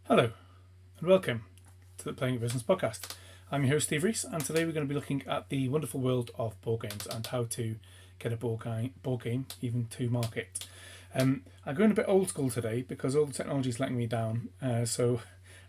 Hello, and welcome to the Playing Your Business podcast. I'm your host, Steve Reese, and today we're going to be looking at the wonderful world of board games and how to get a board game even to market. I'm going a bit old school today because all the technology is letting me down, so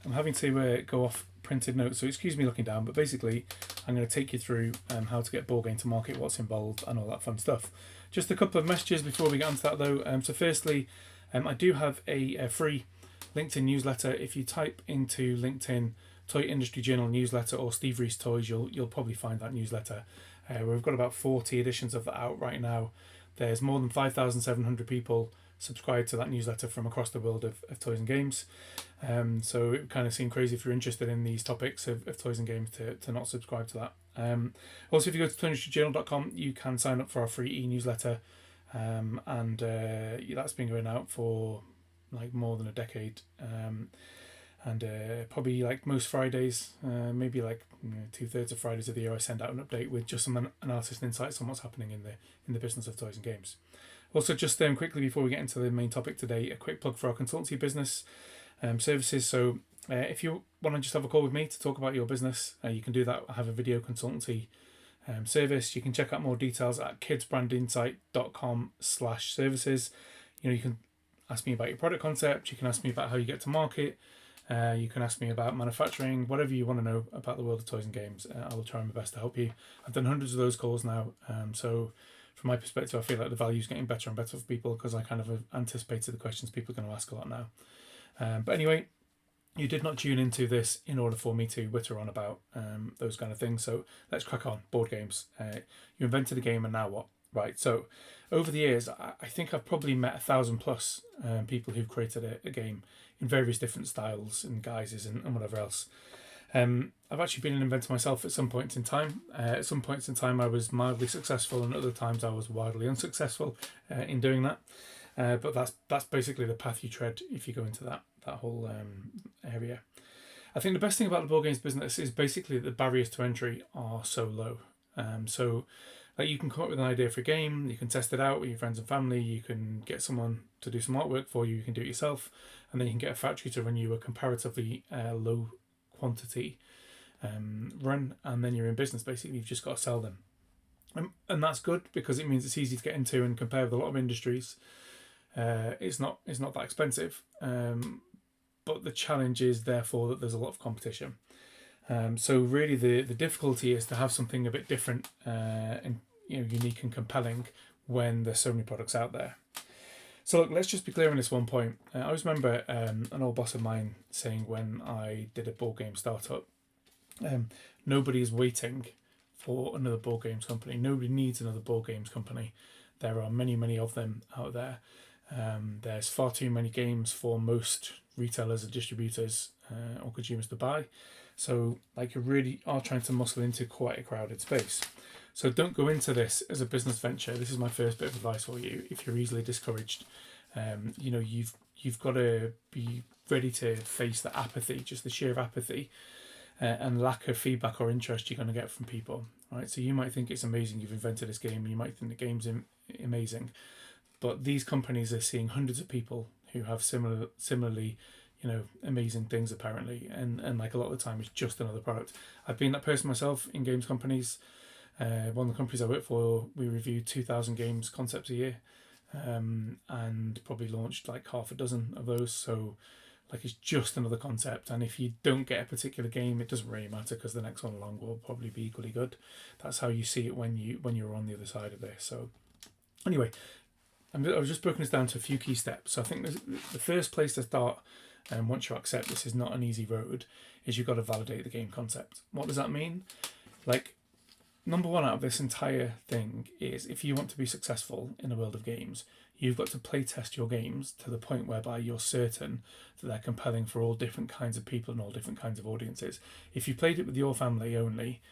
I'm having to go off printed notes, so excuse me looking down, but basically I'm going to take you through how to get a board game to market, what's involved, and all that fun stuff. Just a couple of messages before we get onto that though. So firstly, I do have a free LinkedIn newsletter. If you type into LinkedIn Toy Industry Journal newsletter or Steve Reese Toys, you'll probably find that newsletter. We've got about 40 editions of that out right now. There's more than 5,700 people subscribed to that newsletter from across the world of toys and games. So it kind of seemed crazy if you're interested in these topics of toys and games to not subscribe to that. Also, if you go to toyindustryjournal.com, you can sign up for our free e-newsletter. And that's been going out for like more than a decade. And probably like most Fridays, maybe like 2/3 of Fridays of the year, I send out an update with just some analysis and insights on what's happening in the business of toys and games. Also, just quickly before we get into the main topic today, a quick plug for our consultancy business services. So if you want to just have a call with me to talk about your business, you can do that. I have a video consultancy service. You can check out more details at kidsbrandinsight.com/services. You can ask me about your product concept. You can ask me about how you get to market. You can ask me about manufacturing, whatever you want to know about the world of toys and games. I will try my best to help you. I've done hundreds of those calls now. So from my perspective, I feel like the value is getting better and better for people because I kind of anticipated the questions people are going to ask a lot now. But anyway, you did not tune into this in order for me to witter on about those kind of things. So let's crack on. Board games. You invented a game and now what? Right. So over the years, I think I've probably met 1,000 plus people who've created a game in various different styles and guises and whatever else. I've actually been an inventor myself at some points in time. At some points in time, I was mildly successful, and other times I was wildly unsuccessful in doing that. But that's basically the path you tread if you go into that whole area. I think the best thing about the board games business is basically that the barriers to entry are so low. So like you can come up with an idea for a game, you can test it out with your friends and family, you can get someone to do some artwork for you, you can do it yourself, and then you can get a factory to run you a comparatively low quantity run, and then you're in business. Basically, you've just got to sell them. And that's good because it means it's easy to get into and compare with a lot of industries. It's not that expensive, but the challenge is therefore that there's a lot of competition. So really the difficulty is to have something a bit different and unique and compelling when there's so many products out there. So look, let's just be clear on this one point. I always remember an old boss of mine saying when I did a board game startup, nobody is waiting for another board games company. Nobody needs another board games company. There are many, many of them out there. There's far too many games for most retailers and distributors or consumers to buy. So like you really are trying to muscle into quite a crowded space. So don't go into this as a business venture. This is my first bit of advice for you. If you're easily discouraged, you've got to be ready to face the apathy, just the sheer apathy and lack of feedback or interest you're going to get from people. Right? So you might think it's amazing you've invented this game. You might think the game's amazing, but these companies are seeing hundreds of people who have similarly amazing things apparently, and like a lot of the time it's just another product. I've been that person myself in games companies. One of the companies I work for, we review 2,000 games concepts a year, and probably launched like half a dozen of those. So like it's just another concept, and if you don't get a particular game, it doesn't really matter because the next one along will probably be equally good. That's how you see it when you're on the other side of this. So anyway, I've just broken this down to a few key steps. So I think the first place to start, and once you accept this is not an easy road, is you've got to validate the game concept. What does that mean? Like, number one out of this entire thing is if you want to be successful in the world of games, you've got to play test your games to the point whereby you're certain that they're compelling for all different kinds of people and all different kinds of audiences. If you played it with your family only,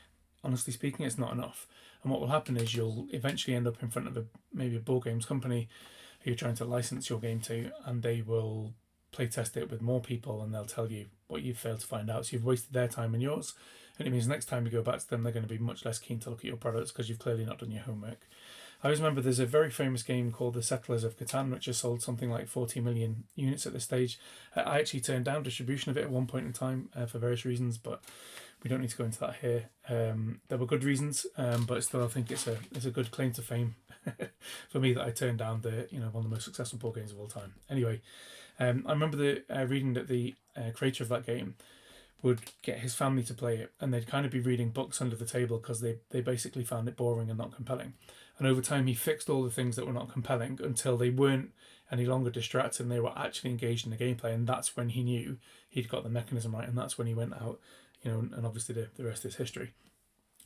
honestly speaking, it's not enough. And what will happen is you'll eventually end up in front of maybe a board games company who you're trying to license your game to, and they will play test it with more people and they'll tell you what you've failed to find out. So you've wasted their time and yours. And it means next time you go back to them, they're going to be much less keen to look at your products because you've clearly not done your homework. I always remember there's a very famous game called The Settlers of Catan, which has sold something like 40 million units at this stage. I actually turned down distribution of it at one point in time for various reasons, but we don't need to go into that here. There were good reasons, but still, I think it's a good claim to fame for me that I turned down the one of the most successful board games of all time. Anyway, I remember reading that the creator of that game would get his family to play it, and they'd kind of be reading books under the table because they basically found it boring and not compelling. And over time, he fixed all the things that were not compelling until they weren't any longer distracted and they were actually engaged in the gameplay. And that's when he knew he'd got the mechanism right, and that's when he went out, and obviously the rest is history.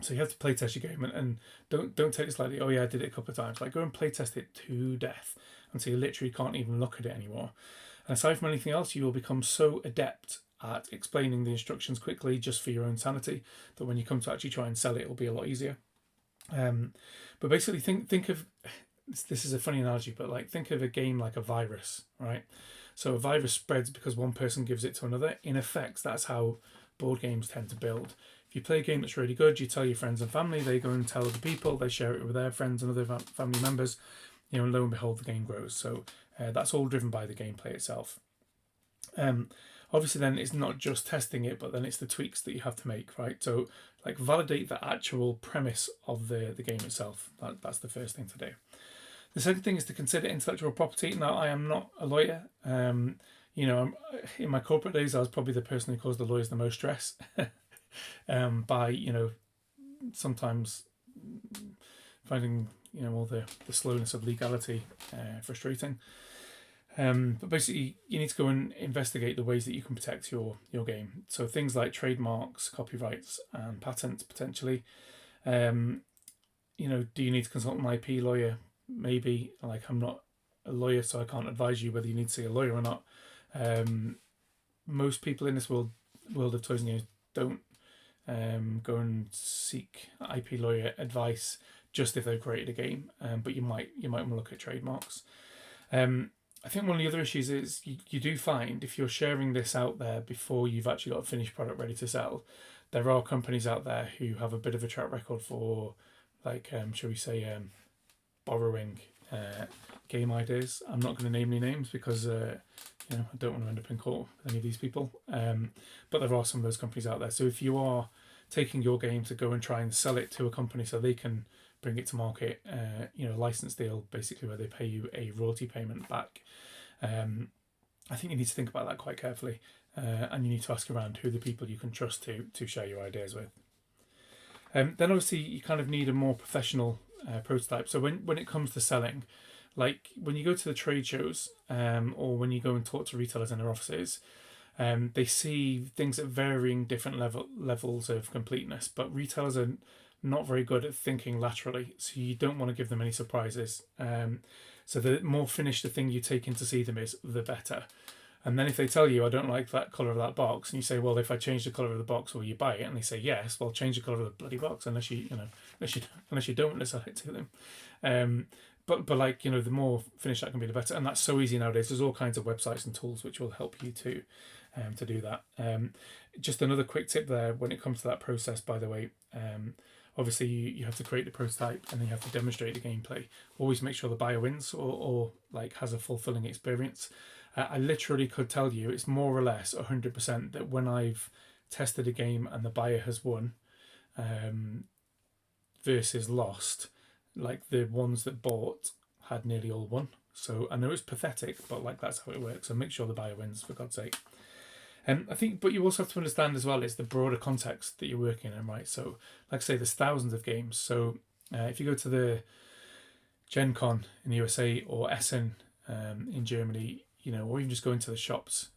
So you have to play test your game, and don't take this lightly. Oh yeah, I did it a couple of times. Like, go and play test it to death until you literally can't even look at it anymore. And aside from anything else, you will become so adept at explaining the instructions quickly just for your own sanity that when you come to actually try and sell it, it'll be a lot easier. But basically, think of this is a funny analogy, but like think of a game like a virus, right? So a virus spreads because one person gives it to another. In effect, that's how board games tend to build. If you play a game that's really good, you tell your friends and family, they go and tell other people, they share it with their friends and other family members, and lo and behold, the game grows. So that's all driven by the gameplay itself. Obviously, then it's not just testing it, but then it's the tweaks that you have to make, right? So, like, validate the actual premise of the game itself. That's the first thing to do. The second thing is to consider intellectual property. Now, I am not a lawyer. In my corporate days, I was probably the person who caused the lawyers the most stress by, sometimes finding, all the slowness of legality frustrating. But basically, you need to go and investigate the ways that you can protect your game. So things like trademarks, copyrights, and patents potentially. Do you need to consult an IP lawyer? Maybe. Like, I'm not a lawyer, so I can't advise you whether you need to see a lawyer or not. Most people in this world of toys and games don't go and seek IP lawyer advice just if they've created a game. But you might want to look at trademarks. I think one of the other issues is you do find if you're sharing this out there before you've actually got a finished product ready to sell, there are companies out there who have a bit of a track record for, like, shall we say, borrowing game ideas. I'm not going to name any names because I don't want to end up in court with any of these people. But there are some of those companies out there. So if you are taking your game to go and try and sell it to a company so they can bring it to market, license deal basically where they pay you a royalty payment back. I think you need to think about that quite carefully, and you need to ask around who the people you can trust to share your ideas with. Then obviously you kind of need a more professional prototype. So when it comes to selling, like when you go to the trade shows or when you go and talk to retailers in their offices, they see things at varying different levels of completeness, but retailers are not very good at thinking laterally, so you don't want to give them any surprises. So the more finished the thing you take in to see them is, the better. And then if they tell you, I don't like that colour of that box, and you say, well, if I change the colour of the box, will you buy it? And they say yes, well, change the colour of the bloody box, unless you don't sell it to them. But like, the more finished that can be, the better. And that's so easy nowadays. There's all kinds of websites and tools which will help you to do that. Just another quick tip there when it comes to that process, by the way. Obviously, you have to create the prototype and then you have to demonstrate the gameplay. Always make sure the buyer wins or like has a fulfilling experience. I literally could tell you it's more or less 100% that when I've tested a game and the buyer has won versus lost, like the ones that bought had nearly all won. So I know it's pathetic, but like that's how it works. So make sure the buyer wins, for God's sake. I think, but you also have to understand as well is the broader context that you're working in, right? So, like I say, there's thousands of games. So, if you go to the Gen Con in the USA or Essen in Germany, or even just go into the shops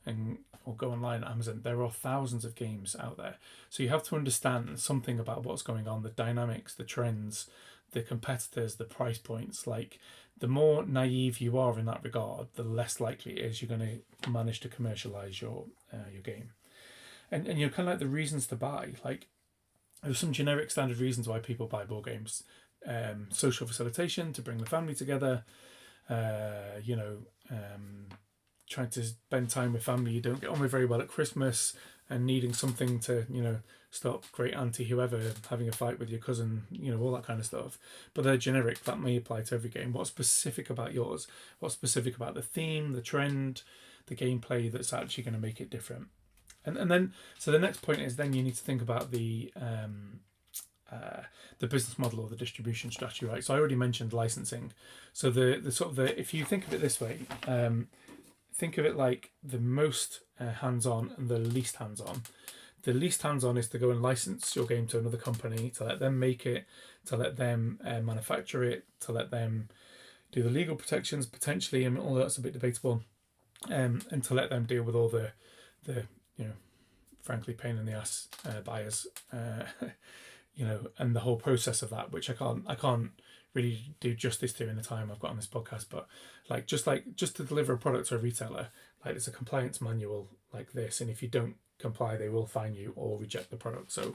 or go online at Amazon, there are thousands of games out there. So you have to understand something about what's going on, the dynamics, the trends, the competitors, the price points. Like, the more naive you are in that regard, the less likely it is you're going to manage to commercialize your game. And kind of like the reasons to buy. Like, there's some generic standard reasons why people buy board games. Social facilitation, to bring the family together. Trying to spend time with family you don't get on with very well at Christmas. and needing something to, stop great auntie whoever having a fight with your cousin, all that kind of stuff. But they're generic. That may apply to every game. What's specific about yours? What's specific about the theme, the trend, the gameplay that's actually going to make it different? And then, so the next point is then you need to think about the business model or the distribution strategy, right? So I already mentioned licensing. So the sort of if you think of it this way, think of it like the most hands-on and the least hands-on. The least hands-on is to go and license your game to another company, to let them make it, to let them manufacture it, to let them do the legal protections potentially, and all that's a bit debatable, and to let them deal with all the frankly pain in the ass buyers, and the whole process of that, which I can't really do justice to in the time I've got on this podcast. But just to deliver a product to a retailer, like there's a compliance manual like this, and if you don't comply, they will fine you or reject the product. So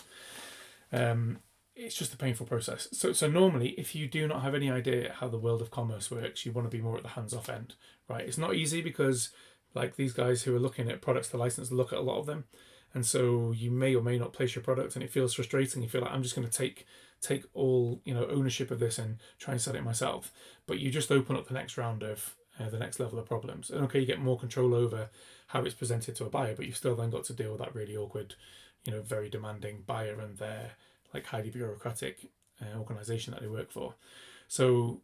it's just a painful process. So normally, if you do not have any idea how the world of commerce works, you want to be more at the hands-off end, right? It's not easy because like these guys who are looking at products to license look at a lot of them, and so you may or may not place your product, and it feels frustrating. You feel like I'm just going to take all ownership of this and try and sell it myself. But you just open up the next round of the next level of problems. And okay, you get more control over how it's presented to a buyer, but you've still then got to deal with that really awkward, very demanding buyer and their like highly bureaucratic organization that they work for. So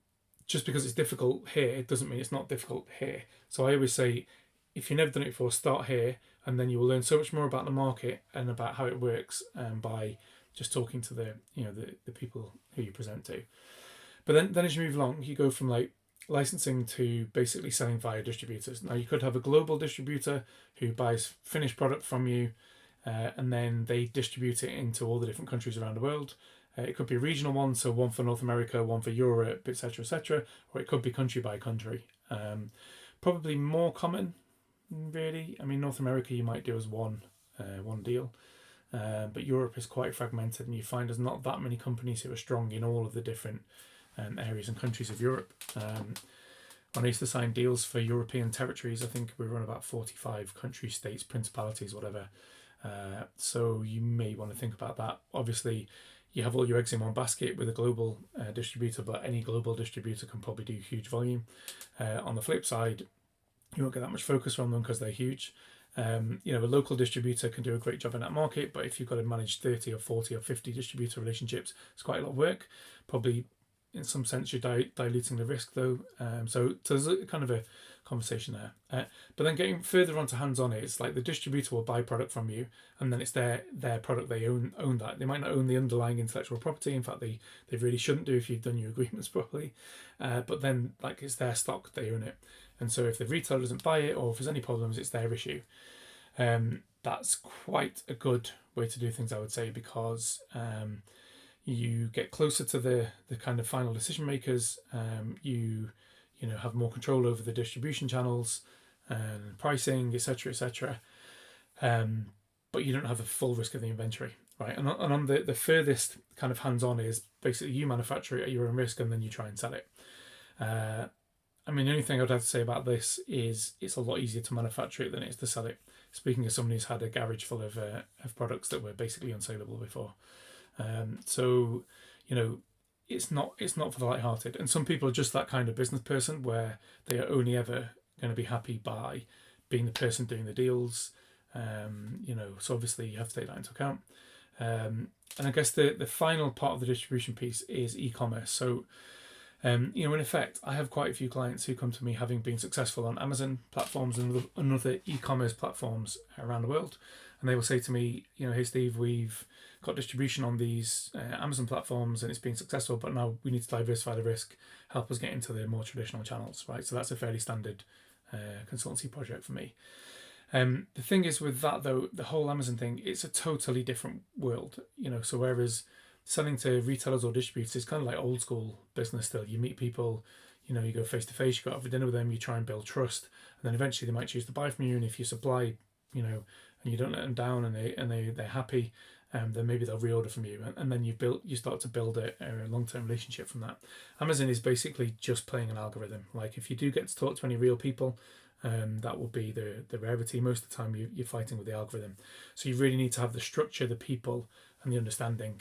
just because it's difficult here, it doesn't mean it's not difficult here. So I always say, if you've never done it before, start here, and then you will learn so much more about the market and about how it works by just talking to the people who you present to. But then as you move along, you go from like licensing to basically selling via distributors. Now you could have a global distributor who buys finished product from you, and then they distribute it into all the different countries around the world. It could be a regional one, so one for North America, one for Europe, etc., or it could be country by country. Probably more common, really. I mean, North America you might do as one deal, but Europe is quite fragmented, and you find there's not that many companies who are strong in all of the different areas and countries of Europe. When I used to sign deals for European territories, I think we were on about 45 countries, states, principalities, whatever. So you may want to think about that. Obviously, you have all your eggs in one basket with a global distributor, but any global distributor can probably do huge volume. On the flip side, you won't get that much focus from them because they're huge. A local distributor can do a great job in that market, but if you've got to manage 30 or 40 or 50 distributor relationships, it's quite a lot of work. Probably in some sense you're diluting the risk though. So there's a kind of a conversation there. But then getting further onto hands-on, it's like the distributor will buy product from you, and then it's their product. They own that. They might not own the underlying intellectual property. In fact, they really shouldn't do if you've done your agreements properly. But then like it's their stock, they own it. And so if the retailer doesn't buy it, or if there's any problems, it's their issue. That's quite a good way to do things, I would say, because you get closer to the kind of final decision makers. You have more control over the distribution channels and pricing, etc. But you don't have the full risk of the inventory, right? And on the furthest kind of hands-on is basically you manufacture it at your own risk, and then you try and sell it. The only thing I'd have to say about this is it's a lot easier to manufacture it than it is to sell it. Speaking as someone who's had a garage full of products that were basically unsaleable before. It's not for the light-hearted. And some people are just that kind of business person where they are only ever going to be happy by being the person doing the deals. So obviously you have to take that into account. And I guess the final part of the distribution piece is e-commerce. So in effect, I have quite a few clients who come to me having been successful on Amazon platforms and other e-commerce platforms around the world. And they will say to me, hey, Steve, we've got distribution on these Amazon platforms and it's been successful, but now we need to diversify the risk, help us get into the more traditional channels, right? So that's a fairly standard consultancy project for me. The thing is with that, though, the whole Amazon thing, it's a totally different world, so whereas selling to retailers or distributors is kind of like old school business still. You meet people, you go face to face, you go out for dinner with them, you try and build trust, and then eventually they might choose to buy from you. And if you supply, and you don't let them down, and they're happy, then maybe they'll reorder from you, and then you start to build a long-term relationship from that. Amazon is basically just playing an algorithm. Like if you do get to talk to any real people, That will be the rarity. Most of the time you're fighting with the algorithm. So you really need to have the structure, the people, and the understanding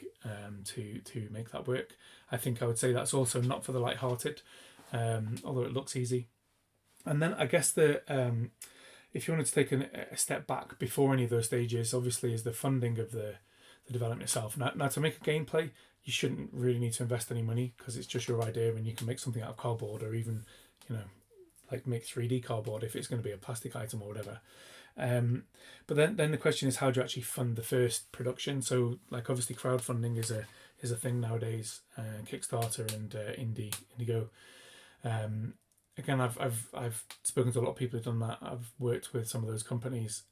to make that work. I think I would say that's also not for the light-hearted, although it looks easy. And then I guess if you wanted to take a step back before any of those stages, obviously is the funding of the development itself. Now to make a gameplay, you shouldn't really need to invest any money because it's just your idea and you can make something out of cardboard or even, like make 3D cardboard if it's going to be a plastic item or whatever. But then the question is, how do you actually fund the first production? So like obviously crowdfunding is a thing nowadays, Kickstarter and Indiegogo. Again, I've spoken to a lot of people who've done that. I've worked with some of those companies.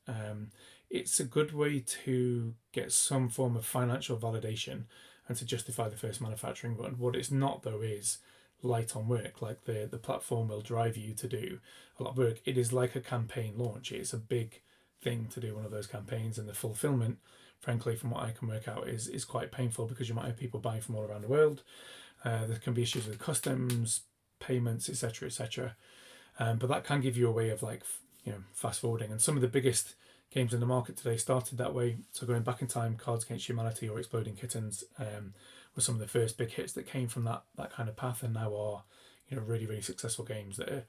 It's a good way to get some form of financial validation and to justify the first manufacturing run. What it's not though is light on work. Like the platform will drive you to do a lot of work. It is like a campaign launch. It's a big thing to do one of those campaigns, and the fulfillment, frankly, from what I can work out, is quite painful because you might have people buying from all around the world. There can be issues with customs, payments, etc., etc. But that can give you a way of fast forwarding. And some of the biggest games in the market today started that way. So going back in time, Cards Against Humanity or Exploding Kittens were some of the first big hits that came from that kind of path, and now are really, really successful games that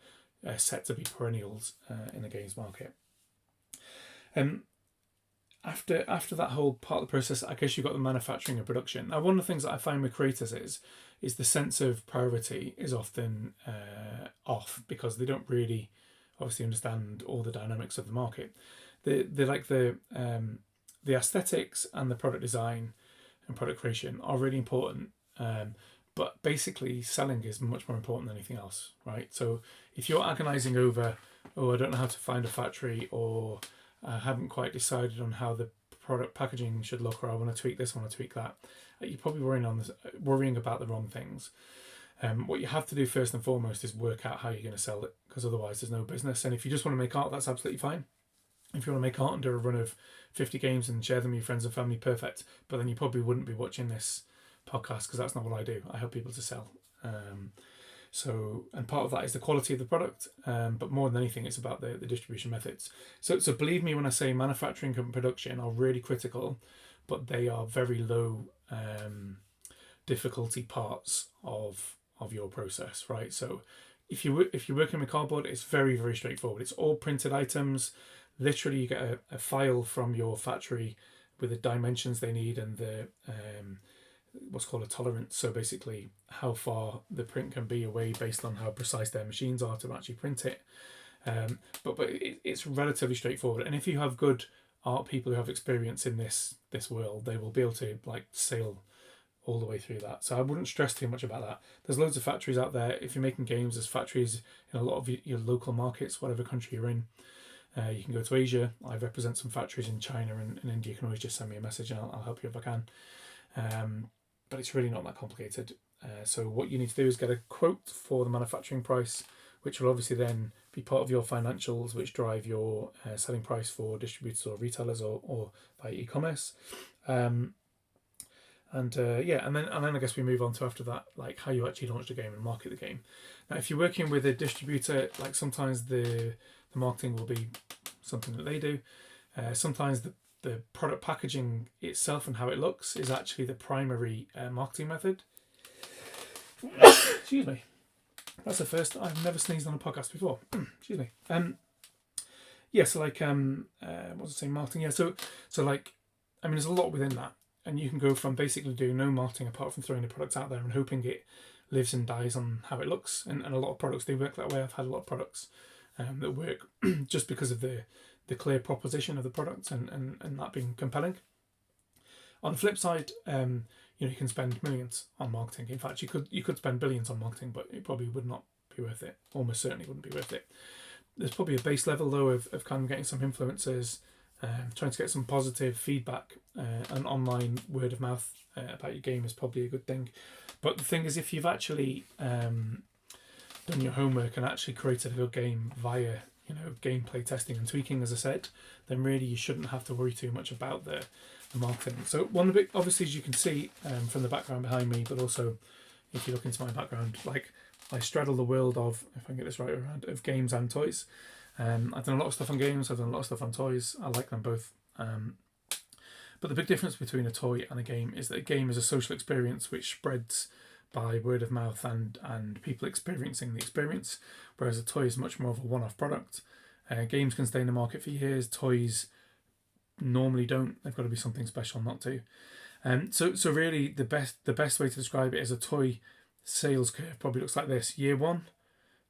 are set to be perennials in the games market. After that whole part of the process, I guess you've got the manufacturing and production. Now, one of the things that I find with creators is the sense of priority is often off because they don't really obviously understand all the dynamics of the market. The aesthetics and the product design and product creation are really important, but basically selling is much more important than anything else, right? So if you're agonizing over, I don't know how to find a factory, or I haven't quite decided on how the product packaging should look, or I want to tweak this, I want to tweak that, you're probably worrying about the wrong things. What you have to do first and foremost is work out how you're going to sell it, because otherwise there's no business. And if you just want to make art, that's absolutely fine. If you want to make art and do a run of 50 games and share them with your friends and family, perfect. But then you probably wouldn't be watching this podcast, because that's not what I do. I help people to sell. And part of that is the quality of the product, but more than anything, it's about the distribution methods. So believe me when I say manufacturing and production are really critical, but they are very low difficulty parts of your process, right? So if you're working with cardboard, it's very, very straightforward. It's all printed items. Literally, you get a file from your factory with the dimensions they need and the what's called a tolerance. So basically, how far the print can be away based on how precise their machines are to actually print it. But it's relatively straightforward. And if you have good art people who have experience in this world, they will be able to sail all the way through that. So I wouldn't stress too much about that. There's loads of factories out there. If you're making games, there's factories in a lot of your local markets, whatever country you're in. You can go to Asia. I represent some factories in China and India. You can always just send me a message and I'll help you if I can. But it's really not that complicated. So what you need to do is get a quote for the manufacturing price, which will obviously then be part of your financials, which drive your selling price for distributors or retailers or by e-commerce. And then I guess we move on to, after that, like how you actually launch the game and market the game. Now, if you're working with a distributor, like sometimes the marketing will be something that they do. Sometimes the product packaging itself and how it looks is actually the primary marketing method. Excuse me. That's the first. I've never sneezed on a podcast before. Excuse me. So like what was I saying? Marketing. Yeah. So like, I mean, there's a lot within that. And you can go from basically doing no marketing apart from throwing the product out there and hoping it lives and dies on how it looks. And a lot of products do work that way. I've had a lot of products that work just because of the clear proposition of the product and that being compelling. On the flip side, you can spend millions on marketing. In fact, you could spend billions on marketing, but it probably would not be worth it. Almost certainly wouldn't be worth it. There's probably a base level though of kind of getting some influencers, trying to get some positive feedback, and online word of mouth about your game is probably a good thing. But the thing is, if you've actually done your homework and actually created a good game via gameplay testing and tweaking, as I said, then really you shouldn't have to worry too much about the marketing. So one of the big, obviously, as you can see from the background behind me, but also if you look into my background, like I straddle the world of, if I can get this right around, of games and toys. I've done a lot of stuff on games. I've done a lot of stuff on toys. I like them both. But the big difference between a toy and a game is that a game is a social experience which spreads by word of mouth and people experiencing the experience, whereas a toy is much more of a one-off product. Games can stay in the market for years. Toys normally don't. They've got to be something special not to. So really the best way to describe it is a toy sales curve probably looks like this: year 1,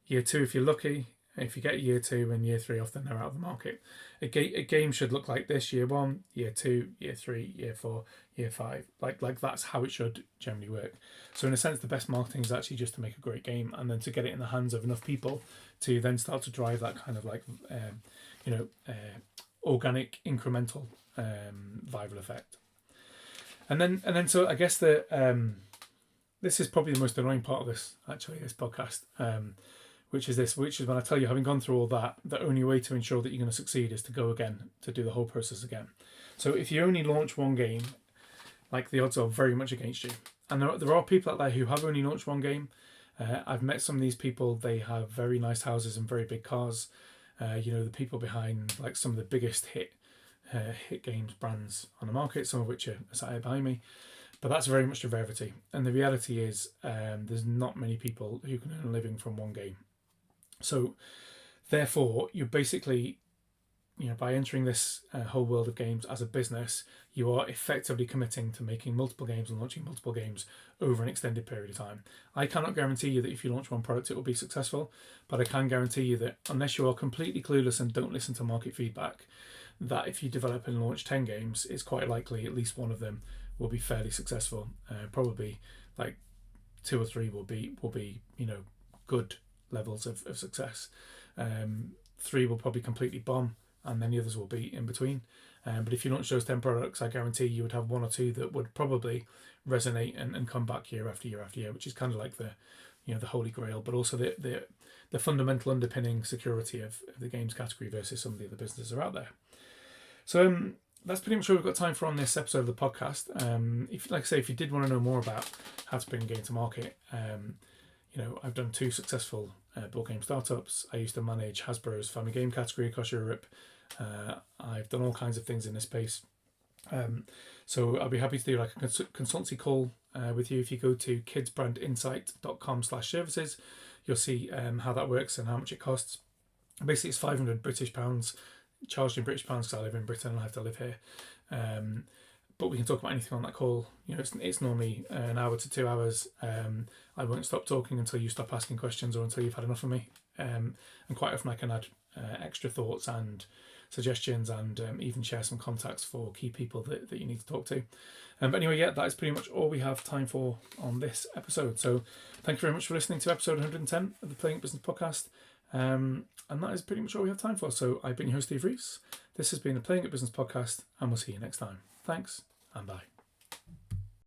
year 2 if you're lucky. If you get year 2 and year 3 off, then they're out of the market. A game should look like this: year 1, year 2, year 3, year 4, year 5. Like that's how it should generally work. So in a sense, the best marketing is actually just to make a great game and then to get it in the hands of enough people to then start to drive that kind of organic incremental viral effect. And then so I guess this is probably the most annoying part of this podcast. Which is when I tell you, having gone through all that, the only way to ensure that you're going to succeed is to go again, to do the whole process again. So if you only launch one game, like the odds are very much against you. And there are people out there who have only launched one game. I've met some of these people. They have very nice houses and very big cars. The people behind like some of the biggest hit games brands on the market, some of which are sat here behind me. But that's very much a rarity. And the reality is there's not many people who can earn a living from one game. So therefore, you're basically, by entering this whole world of games as a business, you are effectively committing to making multiple games and launching multiple games over an extended period of time. I cannot guarantee you that if you launch one product, it will be successful, but I can guarantee you that unless you are completely clueless and don't listen to market feedback, that if you develop and launch 10 games, it's quite likely at least one of them will be fairly successful. Probably like 2 or 3 will be good levels of success. 3 will probably completely bomb, and then the others will be in between. But if you launch those 10 products, I guarantee you would have 1 or 2 that would probably resonate and come back year after year after year, which is kind of like the holy grail, but also the fundamental underpinning security of the games category versus some of the other businesses that are out there. So that's pretty much all we've got time for on this episode of the podcast. If you did want to know more about how to bring a game to market, I've done 2 successful board game startups. I used to manage Hasbro's family game category across Europe. I've done all kinds of things in this space. So I'll be happy to do like a consultancy call with you. If you go to kidsbrandinsight.com/services, you'll see how that works and how much it costs. Basically, it's £500 charged in British pounds because I live in Britain and I have to live here. But we can talk about anything on that call. It's normally an hour to 2 hours. I won't stop talking until you stop asking questions or until you've had enough of me. And quite often I can add extra thoughts and suggestions and even share some contacts for key people that you need to talk to. But anyway, that is pretty much all we have time for on this episode. So thank you very much for listening to episode 110 of the Playing It Business podcast. And that is pretty much all we have time for. So I've been your host, Steve Rees. This has been the Playing It Business podcast, and we'll see you next time. Thanks, and bye.